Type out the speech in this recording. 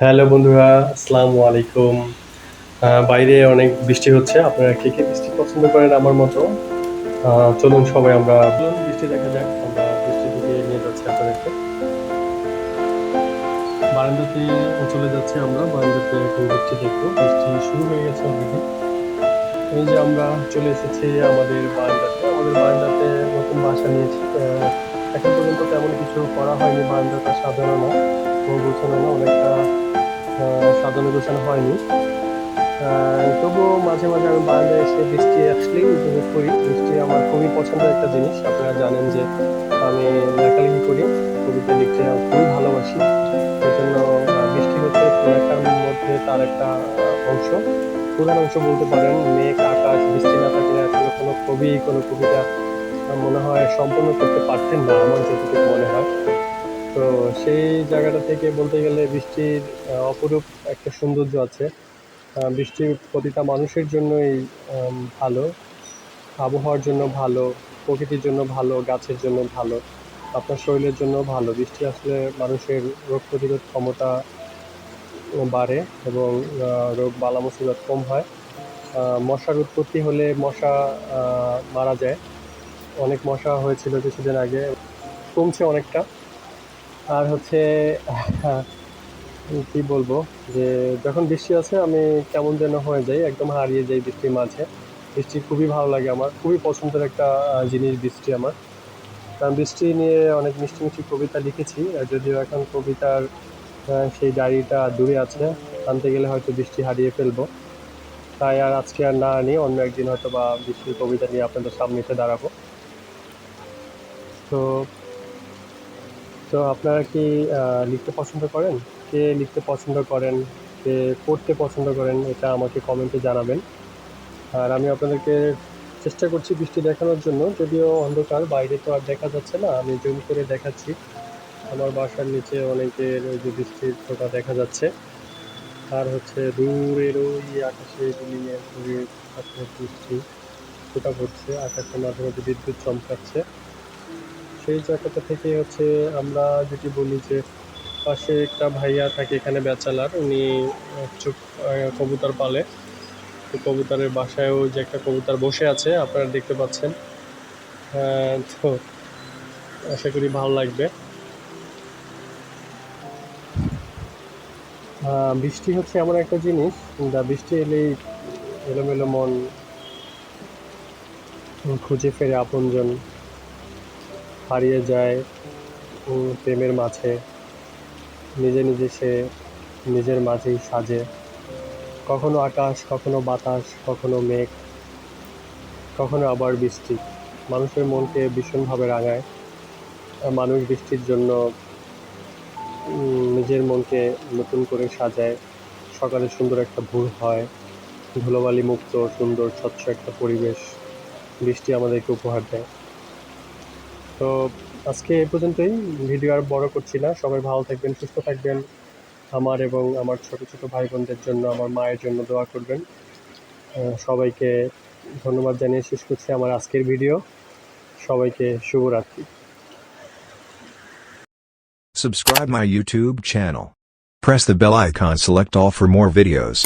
Hello বন্ধুরা, আসসালামু আলাইকুম। বাইরে অনেক বৃষ্টি হচ্ছে। আপনারা কে, কে বৃষ্টি পছন্দ করেন আমার মতো? চলুন সবাই আমরা বৃষ্টি দেখা যাক। আমরা বৃষ্টির দিকে নিয়ে যাচ্ছি আপনাদেরকে। বারান্দাতে চলে যাচ্ছি আমরা। বারান্দাতে এখন বৃষ্টি দেখবো। বৃষ্টি শুরু হয়ে গেছে অলরেডি। এই যে আমরা চলে এসেছি আমাদের বারান্দাতে। আমাদের বারান্দাতে নতুন বাসা নিয়েছি। এখন পর্যন্ত তেমন কিছু করা হয়নি। বারান্দাটা সাজানো না, গোছানো না, অনেকটা সাজানো গোছানো হয়নি। তবুও মাঝে, মাঝে আমি বারান্দায় এসে বৃষ্টি আসলেই উপভোগ করি। বৃষ্টি আমার খুবই পছন্দের একটা জিনিস। আপনারা জানেন যে আমি লেখালেখি করি, কবিতা লিখতে খুবই ভালোবাসি। এজন্য বৃষ্টি হচ্ছে লেখার মধ্যে তার একটা অংশ, প্রধান অংশ বলতে পারেন। মেঘ, আকাশ, বৃষ্টি না থাকলে আসলে কোনো কবি কোনো কবিতা মনে হয় সম্পূর্ণ করতে পারতেন না, আমার যতটুকু মনে হয়। তো সেই জায়গাটা থেকে বলতে গেলে বৃষ্টির অপরূপ একটা সৌন্দর্য আছে। বৃষ্টি প্রতিটা মানুষের জন্যই ভালো, আবহাওয়ার জন্য ভালো, প্রকৃতির জন্য ভালো, গাছের জন্য ভালো, আপনার শরীরের জন্য ভালো। বৃষ্টি আসলে মানুষের রোগ প্রতিরোধ ক্ষমতা বাড়ে এবং রোগ বালা মুসিবত কম হয়। মশার উৎপত্তি হলে মশা মারা যায়। অনেক মশা হয়েছিল কিছুদিন আগে, কমছে অনেকটা। আর হচ্ছে কি বলবো, যে যখন বৃষ্টি আছে আমি কেমন যেন হয়ে যাই, একদম হারিয়ে যাই বৃষ্টির মাঝে। বৃষ্টি খুবই ভালো লাগে আমার, খুবই পছন্দের একটা জিনিস বৃষ্টি আমার। কারণ বৃষ্টি নিয়ে অনেক মিষ্টি মিষ্টি কবিতা লিখেছি, যদিও এখন কবিতার সেই ডায়েরিটা দূরে আছে। আনতে গেলে হয়তো বৃষ্টি হারিয়ে ফেলবো, তাই আর আজকে আর না আনি, অন্য একদিন হয়তো বা বৃষ্টির কবিতা নিয়ে আপনাদের সামনে এসে দাঁড়াবো। তো তো আপনারা কি লিখতে পছন্দ করেন? কে লিখতে পছন্দ করেন, কে পড়তে পছন্দ করেন, এটা আমাকে কমেন্টে জানাবেন। আর আমি আপনাদেরকে চেষ্টা করছি বৃষ্টি দেখানোর জন্য, যদিও অন্ধকার, বাইরে তো আর দেখা যাচ্ছে না। আমি জুম করে দেখাচ্ছি। আমার বাসার নিচে অনেকের ওই যে বৃষ্টির ফোঁটা দেখা যাচ্ছে। আর হচ্ছে দূরের ওই আকাশে বিলিয়ে দূরে বৃষ্টি ফোঁটা পড়ছে, আকাশে মাঝে মাঝে বিদ্যুৎ চমকাচ্ছে। সেই জায়গাটা থেকে হচ্ছে আমরা যদি বলি যে পাশে একটা ভাইয়া থাকে এখানে ব্যাচেলার, উনি চুপ কবুতর পালে। তো কবুতরের বাসায়ও যে একটা কবুতর বসে আছে আপনারা দেখতে পাচ্ছেন। তো আশা করি ভালো লাগবে। বৃষ্টি হচ্ছে এমন একটা জিনিস, যা বৃষ্টি এলেই এলোমেলো মন খুঁজে ফেরে আপনজন, হারিয়ে যায় প্রেমের মাঝে। নিজে নিজে সে নিজের মাঝেই সাজে, কখনো আকাশ, কখনো বাতাস, কখনো মেঘ, কখনো আবার বৃষ্টি মানুষের মনকে ভীষণভাবে রাঙায়। মানুষ বৃষ্টির জন্য নিজের মনকে নতুন করে সাজায়। সকালে সুন্দর একটা ভোর হয়, ধুলোবালি মুক্ত সুন্দর স্বচ্ছ একটা পরিবেশ বৃষ্টি আমাদেরকে উপহার দেয়। তো আজকে এ পর্যন্তই, ভিডিও আর বড় করছি না। সবাই ভালো থাকবেন, সুস্থ থাকবেন। আমার এবং আমার ছোট ছোট ভাই বোনদের জন্য, আমার মায়ের জন্য দোয়া করবেন। সবাইকে ধন্যবাদ জানিয়ে শেষ করছি আমার আজকের ভিডিও। সবাইকে শুভরাত্রি। Subscribe my YouTube channel. Press the bell icon, select all for more videos.